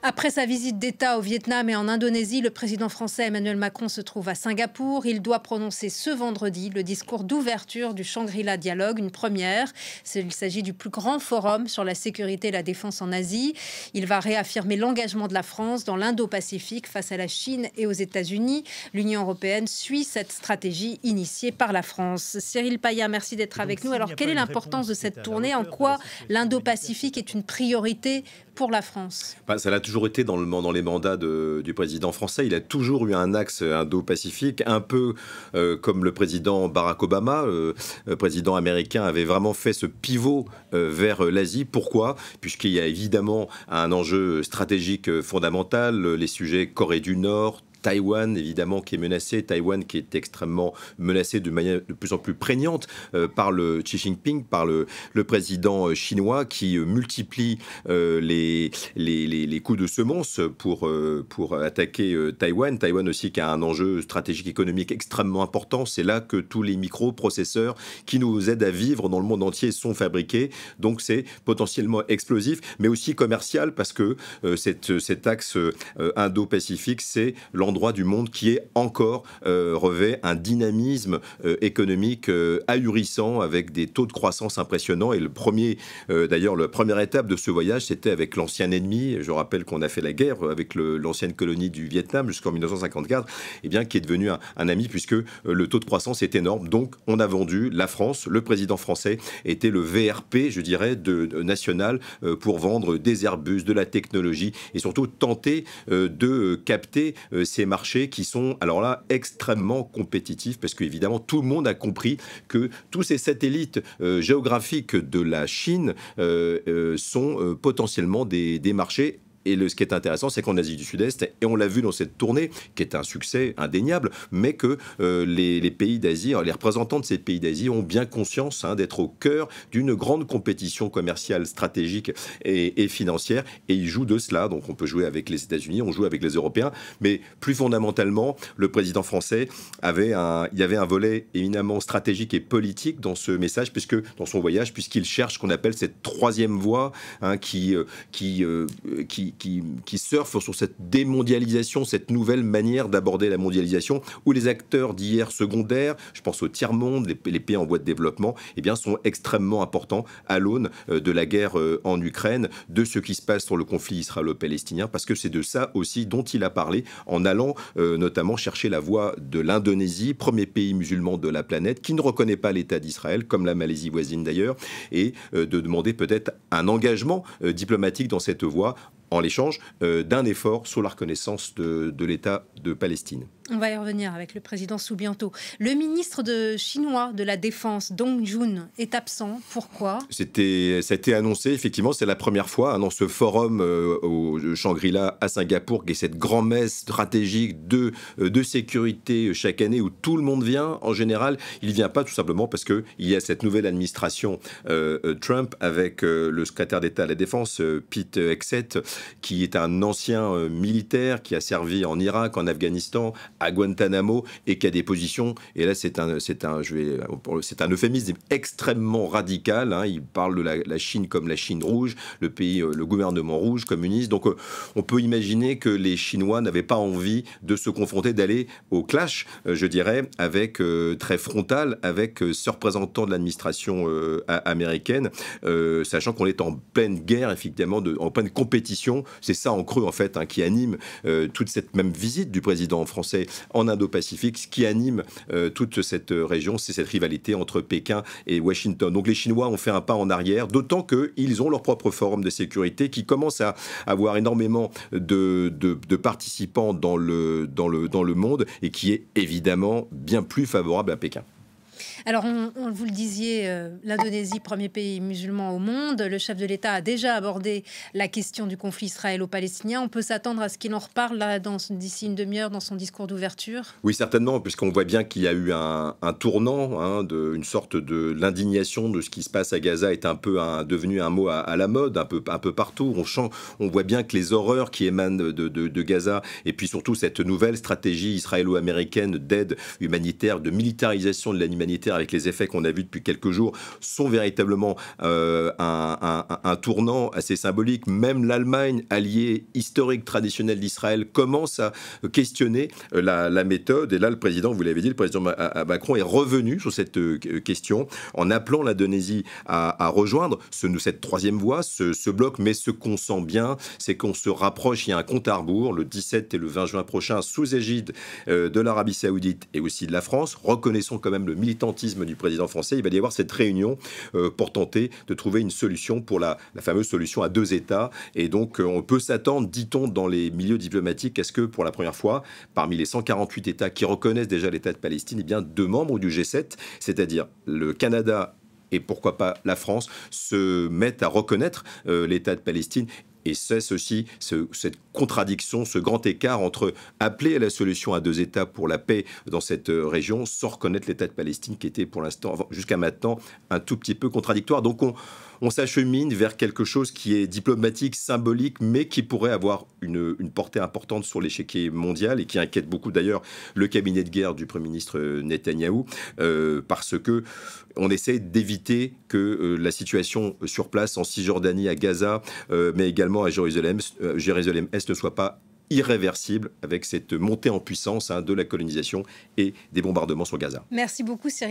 Après sa visite d'État au Vietnam et en Indonésie, le président français Emmanuel Macron se trouve à Singapour. Il doit prononcer ce vendredi le discours d'ouverture du Shangri-La Dialogue, une première. Il s'agit du plus grand forum sur la sécurité et la défense en Asie. Il va réaffirmer l'engagement de la France dans l'Indo-Pacifique face à la Chine et aux États-Unis. L'Union européenne suit cette stratégie initiée par la France. Cyril Paya, merci d'être avec nous. Alors, quelle est l'importance de cette tournée? En quoi l'Indo-Pacifique est une priorité pour la France? Ça l'a toujours été dans les mandats du président français. Il a toujours eu un axe indo-pacifique, un peu comme le président Barack Obama. Président américain avait vraiment fait ce pivot vers l'Asie. Pourquoi? Puisqu'il y a évidemment un enjeu stratégique fondamental, les sujets Corée du Nord, Taïwan, évidemment, qui est menacé. Taïwan qui est extrêmement menacé de manière de plus en plus prégnante par le Xi Jinping, par le président chinois qui multiplie les coups de semonce pour attaquer Taïwan. Taïwan aussi qui a un enjeu stratégique économique extrêmement important. C'est là que tous les microprocesseurs qui nous aident à vivre dans le monde entier sont fabriqués. Donc c'est potentiellement explosif, mais aussi commercial parce que cet axe Indo-Pacifique, c'est l'endroit du monde qui est encore revêt un dynamisme économique ahurissant avec des taux de croissance impressionnants. Et d'ailleurs, la première étape de ce voyage, c'était avec l'ancien ennemi. Je rappelle qu'on a fait la guerre avec l'ancienne colonie du Vietnam jusqu'en 1954, qui est devenu un ami puisque le taux de croissance est énorme. Donc, on a vendu la France. Le président français était le VRP, je dirais, national pour vendre des Airbus, de la technologie et surtout tenter de capter ces marchés qui sont, alors là, extrêmement compétitifs parce qu'évidemment, tout le monde a compris que tous ces satellites géographiques de la Chine sont potentiellement des marchés. Et ce qui est intéressant, c'est qu'en Asie du Sud-Est, et on l'a vu dans cette tournée, qui est un succès indéniable, mais que les pays d'Asie, les représentants de ces pays d'Asie ont bien conscience d'être au cœur d'une grande compétition commerciale, stratégique et financière, et ils jouent de cela. Donc on peut jouer avec les États-Unis, on joue avec les Européens, mais plus fondamentalement, le président français il y avait un volet éminemment stratégique et politique dans ce message, dans son voyage, puisqu'il cherche ce qu'on appelle cette troisième voie qui surfent sur cette démondialisation, cette nouvelle manière d'aborder la mondialisation, où les acteurs d'hier secondaires, je pense au tiers-monde, les pays en voie de développement, sont extrêmement importants à l'aune de la guerre en Ukraine, de ce qui se passe sur le conflit israélo-palestinien, parce que c'est de ça aussi dont il a parlé, en allant notamment chercher la voie de l'Indonésie, premier pays musulman de la planète, qui ne reconnaît pas l'État d'Israël, comme la Malaisie voisine d'ailleurs, et de demander peut-être un engagement diplomatique dans cette voie, en l'échange d'un effort sur la reconnaissance de l'État de Palestine. On va y revenir avec le président Subianto. Le ministre chinois de la Défense, Dong Jun, est absent. Pourquoi? Ça a été annoncé, effectivement, c'est la première fois dans ce forum au Shangri-La à Singapour, qui est cette grand-messe stratégique de sécurité chaque année où tout le monde vient. En général, il ne vient pas tout simplement parce qu'il y a cette nouvelle administration Trump avec le secrétaire d'État à la Défense, Pete Hegseth, qui est un ancien militaire qui a servi en Irak, en Afghanistan, à Guantanamo et qui a des positions, et là c'est un euphémisme extrêmement radical, il parle de la Chine comme la Chine rouge, le gouvernement rouge communiste. Donc on peut imaginer que les Chinois n'avaient pas envie de se confronter, d'aller au clash, je dirais, très frontal avec ce représentant de l'administration américaine, sachant qu'on est en pleine guerre, effectivement, en pleine compétition. C'est ça en creux en fait qui anime toute cette même visite du président français en Indo-Pacifique. Ce qui anime toute cette région, c'est cette rivalité entre Pékin et Washington. Donc les Chinois ont fait un pas en arrière, d'autant qu'ils ont leur propre forum de sécurité qui commence à avoir énormément de participants dans le monde et qui est évidemment bien plus favorable à Pékin. Alors, vous le disiez, l'Indonésie, premier pays musulman au monde, le chef de l'État a déjà abordé la question du conflit israélo-palestinien. On peut s'attendre à ce qu'il en reparle d'ici une demi-heure dans son discours d'ouverture? Oui, certainement, puisqu'on voit bien qu'il y a eu un tournant, une sorte de l'indignation de ce qui se passe à Gaza est un peu devenu un mot à la mode, un peu partout. On voit bien que les horreurs qui émanent de Gaza, et puis surtout cette nouvelle stratégie israélo-américaine d'aide humanitaire, de militarisation de l'aide humanitaire militaire avec les effets qu'on a vus depuis quelques jours sont véritablement un tournant assez symbolique. Même l'Allemagne, alliée historique, traditionnelle d'Israël, commence à questionner la méthode. Et là, le président, vous l'avez dit, le président Macron est revenu sur cette question en appelant l'Indonésie à rejoindre cette troisième voie, ce bloc. Mais ce qu'on sent bien, c'est qu'on se rapproche, il y a un compte à rebours, le 17 et le 20 juin prochain, sous égide de l'Arabie Saoudite et aussi de la France. Reconnaissons quand même le militantisme du président français. Il va y avoir cette réunion pour tenter de trouver une solution pour la fameuse solution à deux États. Et donc, on peut s'attendre, dit-on, dans les milieux diplomatiques, à ce que, pour la première fois, parmi les 148 États qui reconnaissent déjà l'État de Palestine, eh bien, 2 membres du G7, c'est-à-dire le Canada et pourquoi pas la France, se mettent à reconnaître l'État de Palestine. Et c'est aussi cette contradiction, ce grand écart entre appeler à la solution à deux États pour la paix dans cette région, sans reconnaître l'État de Palestine qui était pour l'instant, jusqu'à maintenant, un tout petit peu contradictoire. Donc on s'achemine vers quelque chose qui est diplomatique, symbolique, mais qui pourrait avoir une portée importante sur l'échiquier mondial et qui inquiète beaucoup d'ailleurs le cabinet de guerre du Premier ministre Netanyahou, parce que on essaie d'éviter que la situation sur place en Cisjordanie, à Gaza, mais également à Jérusalem-Est ne soit pas irréversible avec cette montée en puissance de la colonisation et des bombardements sur Gaza. Merci beaucoup, Cyril.